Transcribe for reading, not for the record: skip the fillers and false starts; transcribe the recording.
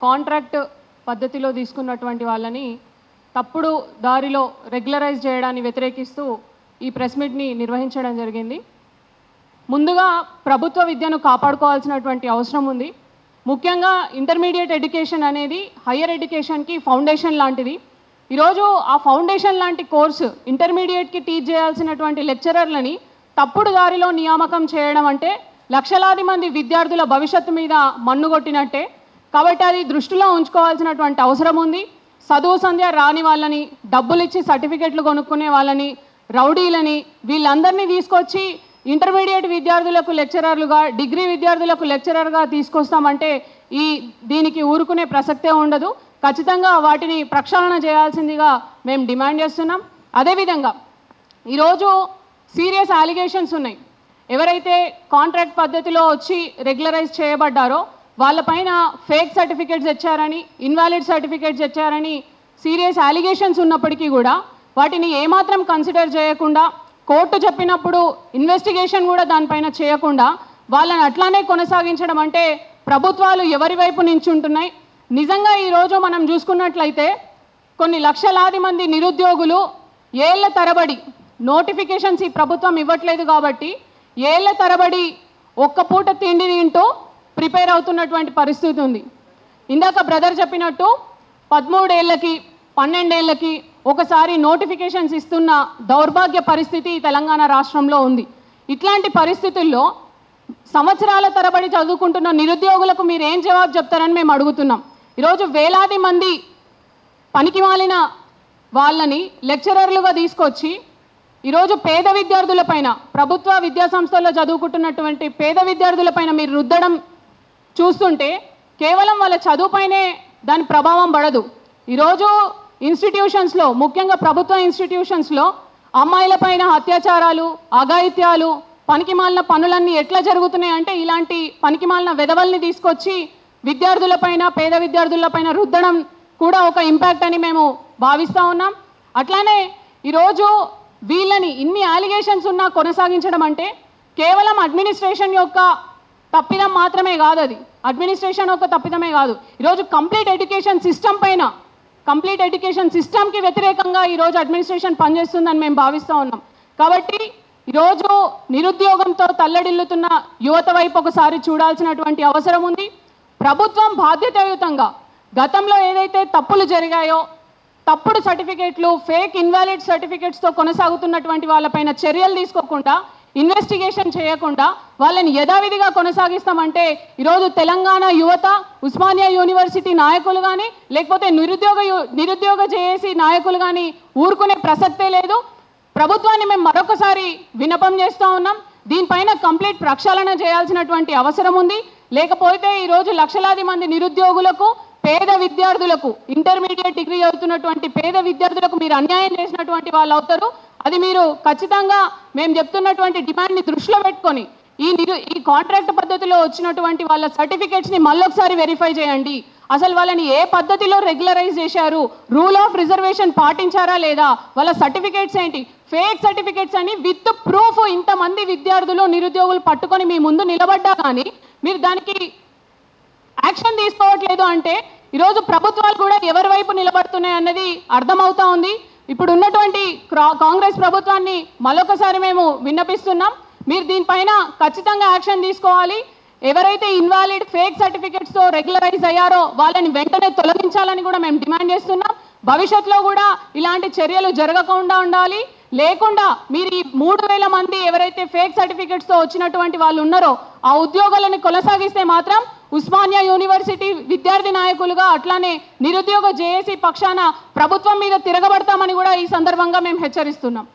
Contract పద్ధతిలో తీసుకున్నటువంటి వాళ్ళని తప్పుడు దారిలో రెగ్యులరైజ్ చేయడాన్ని వ్యతిరేకిస్తూ ఈ ప్రెస్ మీట్ని నిర్వహించడం జరిగింది. ముందుగా ప్రభుత్వ విద్యను కాపాడుకోవాల్సినటువంటి అవసరం ఉంది. ముఖ్యంగా ఇంటర్మీడియట్ ఎడ్యుకేషన్ అనేది హయ్యర్ ఎడ్యుకేషన్కి ఫౌండేషన్ లాంటిది. ఈరోజు ఆ ఫౌండేషన్ లాంటి కోర్సు ఇంటర్మీడియట్కి టీచ్ చేయాల్సినటువంటి లెక్చరర్లని తప్పుడు దారిలో నియామకం చేయడం అంటే లక్షలాది మంది విద్యార్థుల భవిష్యత్తు మీద మన్నుగొట్టినట్టే. కాబట్టి అది దృష్టిలో ఉంచుకోవాల్సినటువంటి అవసరం ఉంది. చదువు సంధ్య రాని వాళ్ళని, డబ్బులు ఇచ్చి సర్టిఫికెట్లు కొనుక్కునే వాళ్ళని, రౌడీలని వీళ్ళందరినీ తీసుకొచ్చి ఇంటర్మీడియట్ విద్యార్థులకు లెక్చరర్లుగా, డిగ్రీ విద్యార్థులకు లెక్చరర్గా తీసుకొస్తామంటే దీనికి ఊరుకునే ప్రసక్తే ఉండదు. ఖచ్చితంగా వాటిని ప్రక్షాళన చేయాల్సిందిగా మేము డిమాండ్ చేస్తున్నాం. అదేవిధంగా ఈరోజు సీరియస్ అలిగేషన్స్ ఉన్నాయి. ఎవరైతే కాంట్రాక్ట్ పద్ధతిలో వచ్చి రెగ్యులరైజ్ చేయబడ్డారో వాళ్ళపైన ఫేక్ సర్టిఫికేట్స్ ఇచ్చారని, ఇన్వాలిడ్ సర్టిఫికేట్స్ ఇచ్చారని సీరియస్ అలిగేషన్స్ ఉన్నప్పటికీ కూడా వాటిని ఏమాత్రం కన్సిడర్ చేయకుండా, కోర్టు చెప్పినప్పుడు ఇన్వెస్టిగేషన్ కూడా దానిపైన చేయకుండా వాళ్ళని అట్లానే కొనసాగించడం అంటే ప్రభుత్వాలు ఎవరి వైపు నించుంటున్నాయి? నిజంగా ఈరోజు మనం చూసుకున్నట్లయితే కొన్ని లక్షలాది మంది నిరుద్యోగులు ఏళ్ల తరబడి నోటిఫికేషన్స్ ఈ ప్రభుత్వం ఇవ్వట్లేదు కాబట్టి ఏళ్ల తరబడి ఒక్క పూట తిండి తింటూ ప్రిపేర్ అవుతున్నటువంటి పరిస్థితి ఉంది. ఇందాక బ్రదర్ చెప్పినట్టు 13 ఏళ్ళకి 12 ఏళ్ళకి ఒకసారి నోటిఫికేషన్స్ ఇస్తున్న దౌర్భాగ్య పరిస్థితి తెలంగాణ రాష్ట్రంలో ఉంది. ఇట్లాంటి పరిస్థితుల్లో సంవత్సరాల తరబడి చదువుకుంటున్న నిరుద్యోగులకు మీరు ఏం జవాబు చెప్తారని మేము అడుగుతున్నాం. ఈరోజు వేలాది మంది పనికిమాలిన వాళ్ళని లెక్చరర్లుగా తీసుకొచ్చి ఈరోజు పేద విద్యార్థులపైన, ప్రభుత్వ విద్యాసంస్థల్లో చదువుకుంటున్నటువంటి పేద విద్యార్థులపైన మీరు రుద్దడం చూస్తుంటే కేవలం వాళ్ళ చదువుపైనే దాని ప్రభావం పడదు. ఈరోజు ఇన్స్టిట్యూషన్స్లో, ముఖ్యంగా ప్రభుత్వ ఇన్స్టిట్యూషన్స్లో అమ్మాయిలపైన అత్యాచారాలు, అఘాయిత్యాలు, పనికిమాలిన పనులన్నీ ఎట్లా జరుగుతున్నాయి అంటే ఇలాంటి పనికిమాలిన వెధవల్ని తీసుకొచ్చి విద్యార్థులపైన, పేద విద్యార్థులపైన రుద్దడం కూడా ఒక ఇంపాక్ట్ అని మేము భావిస్తూ ఉన్నాం. అట్లానే ఈరోజు వీళ్ళని ఇన్ని అలిగేషన్స్ ఉన్నా కొనసాగించడం అంటే కేవలం అడ్మినిస్ట్రేషన్ యొక్క తప్పిదం మాత్రమే కాదు. అది అడ్మినిస్ట్రేషన్ యొక్క తప్పిదమే కాదు. ఈరోజు కంప్లీట్ ఎడ్యుకేషన్ సిస్టమ్ పైన, కంప్లీట్ ఎడ్యుకేషన్ సిస్టమ్కి వ్యతిరేకంగా ఈరోజు అడ్మినిస్ట్రేషన్ పనిచేస్తుందని మేము భావిస్తూ ఉన్నాం. కాబట్టి ఈరోజు నిరుద్యోగంతో తల్లడిల్లుతున్న యువత వైపు ఒకసారి చూడాల్సినటువంటి అవసరం ఉంది. ప్రభుత్వం బాధ్యతాయుతంగా గతంలో ఏదైతే తప్పులు జరిగాయో, తప్పుడు సర్టిఫికేట్లు, ఫేక్ ఇన్వాలిడ్ సర్టిఫికేట్స్తో కొనసాగుతున్నటువంటి వాళ్ళపైన చర్యలు తీసుకోకుండా, ఇన్వెస్టిగేషన్ చేయకుండా వాళ్ళని యథావిధిగా కొనసాగిస్తామంటే ఈరోజు తెలంగాణ యువత, ఉస్మానియా యూనివర్సిటీ నాయకులు కానీ, లేకపోతే నిరుద్యోగ జేఏసీ నాయకులు కానీ ఊరుకునే ప్రసక్తే లేదు. ప్రభుత్వాన్ని మేము మరొకసారి విన్నపం చేస్తూ ఉన్నాం. దీనిపైన కంప్లీట్ ప్రక్షాళన చేయాల్సినటువంటి అవసరం ఉంది. లేకపోతే ఈరోజు లక్షలాది మంది నిరుద్యోగులకు, పేద విద్యార్థులకు, ఇంటర్మీడియట్ డిగ్రీ చదువుతున్నటువంటి పేద విద్యార్థులకు మీరు అన్యాయం చేసినటువంటి వాళ్ళు అవుతారు. అది మీరు ఖచ్చితంగా మేము చెప్తున్నటువంటి డిమాండ్ని దృష్టిలో పెట్టుకొని ఈ కాంట్రాక్ట్ పద్ధతిలో వచ్చినటువంటి వాళ్ళ సర్టిఫికేట్స్ని మళ్ళొకసారి వెరిఫై చేయండి. అసలు వాళ్ళని ఏ పద్ధతిలో రెగ్యులరైజ్ చేశారు, రూల్ ఆఫ్ రిజర్వేషన్ పాటించారా లేదా, వాళ్ళ సర్టిఫికేట్స్ ఏంటి, ఫేక్ సర్టిఫికేట్స్ అని విత్ ప్రూఫ్ ఇంతమంది విద్యార్థులు, నిరుద్యోగులు పట్టుకొని మీ ముందు నిలబడ్డా కానీ మీరు దానికి యాక్షన్ తీసుకోవట్లేదు అంటే ఈరోజు ప్రభుత్వాలు కూడా ఎవరి వైపు నిలబడుతున్నాయి అన్నది అర్థమవుతా ఉంది. ఇప్పుడు ఉన్నటువంటి కాంగ్రెస్ ప్రభుత్వాన్ని మరొకసారి మేము విన్నపిస్తున్నాం. మీరు దీనిపైన ఖచ్చితంగా యాక్షన్ తీసుకోవాలి. ఎవరైతే ఇన్వాలిడ్ ఫేక్ సర్టిఫికేట్స్తో రెగ్యులరైజ్ అయ్యారో వాళ్ళని వెంటనే తొలగించాలని కూడా మేము డిమాండ్ చేస్తున్నాం. భవిష్యత్తులో కూడా ఇలాంటి చర్యలు జరగకుండా ఉండాలి. లేకుండా మీరు ఈ 3000 మంది ఎవరైతే ఫేక్ సర్టిఫికేట్స్తో వచ్చినటువంటి వాళ్ళు ఉన్నారో ఆ ఉద్యోగాలను కొనసాగిస్తే మాత్రం ఉస్మానియా యూనివర్సిటీ విద్యార్థి నాయకులుగా, అట్లానే నిరుద్యోగ జేఏసీ పక్షాన ప్రభుత్వం మీద తిరగబడతామని కూడా ఈ సందర్భంగా మేము హెచ్చరిస్తున్నాం.